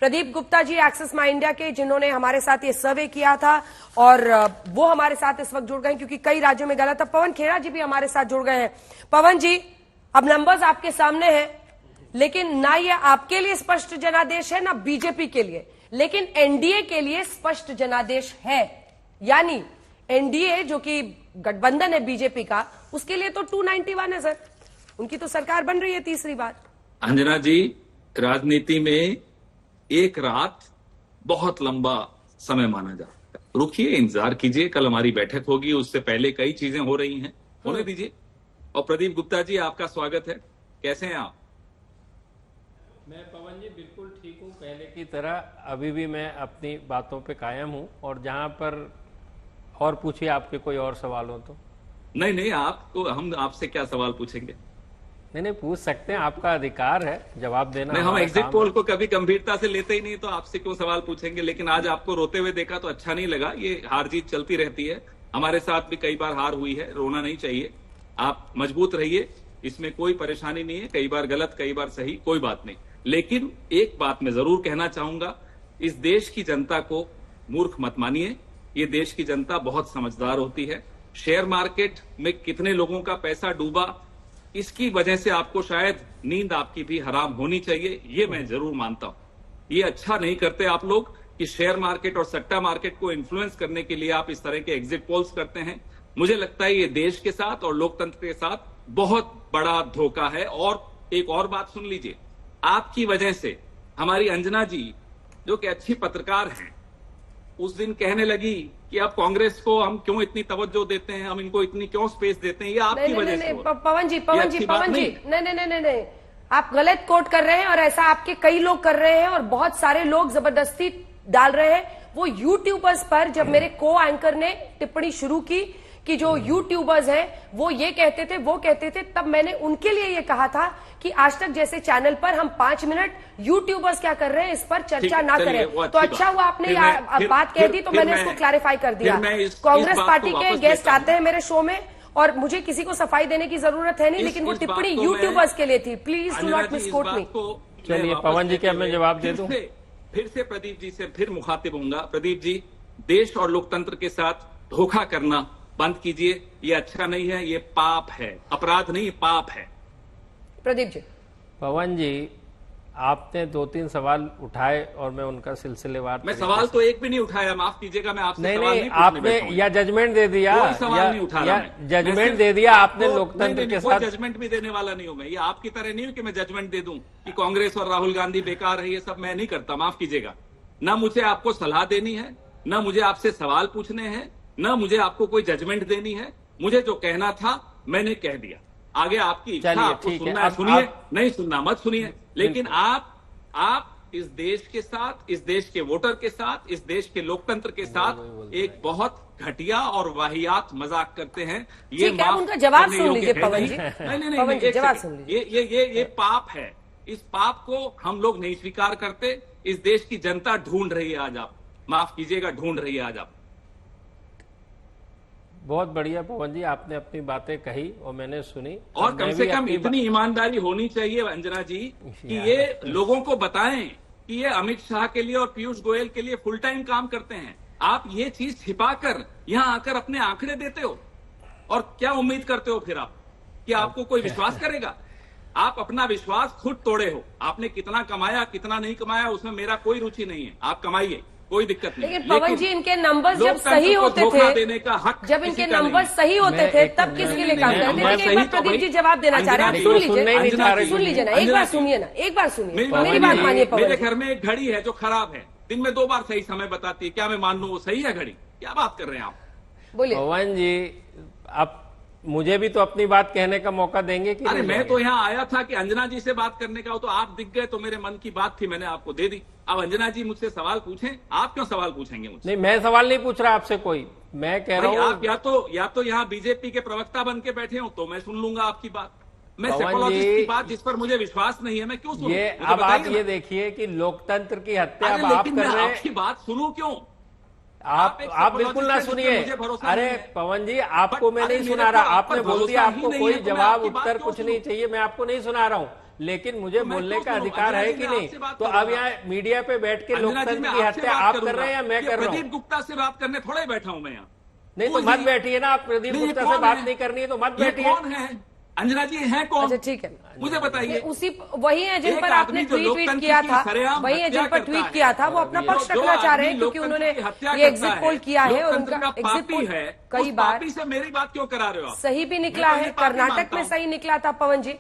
प्रदीप गुप्ता जी एक्सिस माई इंडिया के, जिन्होंने हमारे साथ ये सर्वे किया था और वो हमारे साथ इस वक्त जुड़ गए क्योंकि कई राज्यों में गलत था। पवन खेड़ा जी भी हमारे साथ जुड़ गए हैं। पवन जी, अब नंबर्स आपके सामने हैं, लेकिन ना ये आपके लिए स्पष्ट जनादेश है ना बीजेपी के लिए, लेकिन एनडीए के लिए स्पष्ट जनादेश है। यानी एनडीए जो कि गठबंधन है बीजेपी का, उसके लिए तो 291 है सर, उनकी तो सरकार बन रही है तीसरी बार। अंजना जी, राजनीति में एक रात बहुत लंबा समय माना जाता है। रुकिए, इंतजार कीजिए, कल हमारी बैठक होगी, उससे पहले कई चीजें हो रही हैं, होने दीजिए। और प्रदीप गुप्ता जी, आपका स्वागत है। कैसे हैं आप? मैं पवन जी बिल्कुल ठीक हूँ, पहले की तरह अभी भी मैं अपनी बातों पे कायम हूँ। और जहाँ पर और पूछिए, आपके कोई और सवाल हो तो। नहीं, आपको हम आपसे क्या सवाल पूछेंगे? नहीं, पूछ सकते हैं, आपका अधिकार है जवाब देना। नहीं, हम एग्जिट पोल को कभी गंभीरता से लेते ही नहीं, तो आपसे क्यों सवाल पूछेंगे। लेकिन आज आपको रोते हुए देखा तो अच्छा नहीं लगा। ये हार जीत चलती रहती है, हमारे साथ भी कई बार हार हुई है, रोना नहीं चाहिए। आप मजबूत रहिए, इसमें कोई परेशानी नहीं है। कई बार गलत, कई बार सही, कोई बात नहीं। लेकिन एक बात मैं जरूर कहना चाहूंगा, इस देश की जनता को मूर्ख मत मानिए। ये देश की जनता बहुत समझदार होती है। शेयर मार्केट में कितने लोगों का पैसा डूबा, इसकी वजह से आपको शायद नींद आपकी भी हराम होनी चाहिए, ये मैं जरूर मानता हूं। ये अच्छा नहीं करते आप लोग कि शेयर मार्केट और सट्टा मार्केट को इन्फ्लुएंस करने के लिए आप इस तरह के एग्जिट पोल्स करते हैं। मुझे लगता है ये देश के साथ और लोकतंत्र के साथ बहुत बड़ा धोखा है। और एक और बात सुन लीजिए, आपकी वजह से हमारी अंजना जी, जो कि अच्छी पत्रकार हैं, उस दिन कहने लगी कि अब कांग्रेस को हम क्यों इतनी तवज्जो देते हैं, हम इनको इतनी क्यों स्पेस देते हैं, ये आपकी वजह से। पवन जी, नहीं, आप गलत कोट कर रहे हैं और ऐसा आपके कई लोग कर रहे हैं और बहुत सारे लोग जबरदस्ती डाल रहे हैं। वो यूट्यूबर्स पर जब मेरे को एंकर ने टिप्पणी शुरू की कि जो यूट्यूबर्स हैं वो ये कहते थे, वो कहते थे, तब मैंने उनके लिए ये कहा था कि आज तक जैसे चैनल पर हम 5 मिनट यूट्यूबर्स क्या कर रहे हैं इस पर चर्चा ना करें। तो अच्छा हुआ आपने बात कह दी, तो मैंने उसको क्लैरिफाई कर दिया। कांग्रेस पार्टी के गेस्ट आते हैं मेरे शो में और मुझे किसी को सफाई देने की जरूरत है नहीं, लेकिन वो टिप्पणी यूट्यूबर्स के लिए थी। प्लीज डू नॉट मिसकोट मी। चलिए पवन जी, क्या मैं जवाब दे दूं? फिर से प्रदीप जी से फिर मुखातिब होऊंगा। प्रदीप जी, देश और लोकतंत्र के साथ धोखा करना बंद कीजिए, ये अच्छा नहीं है, ये पाप है, अपराध नहीं, पाप है। प्रदीप जी। पवन जी, आपने 2-3 सवाल उठाए और मैं उनका सिलसिलेवार। मैं सवाल तो एक भी नहीं उठाया, माफ कीजिएगा, मैं आपसे नहीं, आपने या जजमेंट दे दिया, सवाल नहीं उठा रहा, जजमेंट दे दिया आपने लोकतंत्र के साथ। जजमेंट भी देने वाला नहीं हूं मैं, ये आपकी तरह नहीं हूं कि मैं जजमेंट दे दूं कि कांग्रेस और राहुल गांधी बेकार है, ये सब मैं नहीं करता, माफ कीजिएगा। ना मुझे आपको सलाह देनी है, ना मुझे आपसे सवाल पूछने हैं, ना मुझे आपको कोई जजमेंट देनी है। मुझे जो कहना था मैंने कह दिया। आगे आपकी इच्छा, आपको सुनना है सुनिए, नहीं सुनना मत सुनिए। लेकिन आप इस देश के साथ, इस देश के वोटर के साथ, इस देश के लोकतंत्र के साथ एक बहुत घटिया और वाहियात मजाक करते हैं। ये उनका जवाब सुन लीजिए पवन जी। नहीं, जवाब सुन लीजिए। ये पाप है। इस पाप को हम लोग नहीं स्वीकार करते। इस देश की जनता ढूंढ रही है आज, आप माफ कीजिएगा, ढूंढ रही है आज आप। बहुत बढ़िया पवन जी, आपने अपनी बातें कही और मैंने सुनी। और कम से कम इतनी ईमानदारी होनी चाहिए अंजना जी कि ये लोगों को बताएं कि ये अमित शाह के लिए और पीयूष गोयल के लिए फुल टाइम काम करते हैं। आप ये चीज छिपाकर यहां आकर अपने आंकड़े देते हो और क्या उम्मीद करते हो फिर आप कि आपको कोई विश्वास करेगा? आप अपना विश्वास खुद तोड़े हो। आपने कितना कमाया, कितना नहीं कमाया, उसमें मेरा कोई रुचि नहीं है। आप कमाइए, कोई दिक्कत नहीं। लेकिन पवन जी, इनके नंबर्स जब सही होते थे, देने का हक जब इनके नंबर्स सही होते थे, तब किसके लिए काम करते थे? एक बार प्रदीप जी जवाब देना चाह रहे हैं, सुन लीजिए ना, एक बार सुनिए ना, एक बार सुनिए, मेरी बात मानिए पवन। मेरे घर में एक घड़ी है जो खराब है, दिन में 2 बार सही समय बताती है। क्या मैं मान लूं वो सही है घड़ी? क्या बात कर रहे हैं आप? बोलिए पवन जी, आप मुझे भी तो अपनी बात कहने का मौका देंगे कि? अरे मैं तो यहाँ आया था कि अंजना जी से बात करने का हो, तो आप दिख गए तो मेरे मन की बात थी, मैंने आपको दे दी। अब अंजना जी मुझसे सवाल पूछें, आप क्यों सवाल पूछेंगे मुझसे? नहीं, मैं सवाल नहीं पूछ रहा आपसे कोई, मैं कह रहा हूँ आप या तो यहाँ बीजेपी के प्रवक्ता बन के बैठे हो तो मैं सुन लूंगा आपकी बात। मैं साइकोलॉजिस्ट की बात जिस पर मुझे विश्वास नहीं है, मैं क्यों सुनूं? ये अब आप ये देखिए कि लोकतंत्र की हत्या आप कर रहे हैं। आपकी बात सुनूं क्यों? आप बिल्कुल ना सुनिए। अरे पवन जी, आपको मैं नहीं सुना रहा, आपने बोल दिया आपको कोई जवाब उत्तर कुछ नहीं चाहिए, मैं आपको नहीं सुना रहा हूँ। लेकिन मुझे तो मैं बोलने क्यों का करूं? अधिकार है अंजना जी, कि मैं नहीं? आपसे बात तो कर अब रहा यहाँ मीडिया पे बैठ के अंजना जी, लोकतंत्र मैं की आपसे हत्या बात आप कर करूंगा। रहे हैं या मैं ये कर रहा प्रदीप हूँ? गुप्ता से बात करने थोड़े बैठा हूं मैं यहाँ। नहीं तो मत बैठिए ना, आप प्रदीप नहीं, ये गुप्ता से कौन बात है? नहीं करनी है तो मत ये बैठिए। कौन है? अंजना जी हैं कौन? अच्छा ठीक है, मुझे बताइए। नहीं, उसी वही है जिन एक पर आदमी आपने जो ट्वीट लोकतंत्र किया की था, सरेआम वही है हत्या जिन पर करता ट्वीट है। किया था, वो और अपना अभी पक्ष जो रखना चाह रहे आदमी हैं क्योंकि लोकतंत्र उन्होंने की हत्या ये करता एग्जिट पोल किया है और लोकतंत्र उनका का एग्जिट पापी पोल है, कई उस बार पापी से मेरी बात क्यों करा रहे हो आप? सही भी मैं निकला तो है, ये पापी कर्नाटक मानता में हूं। सही निकला था पवन जी।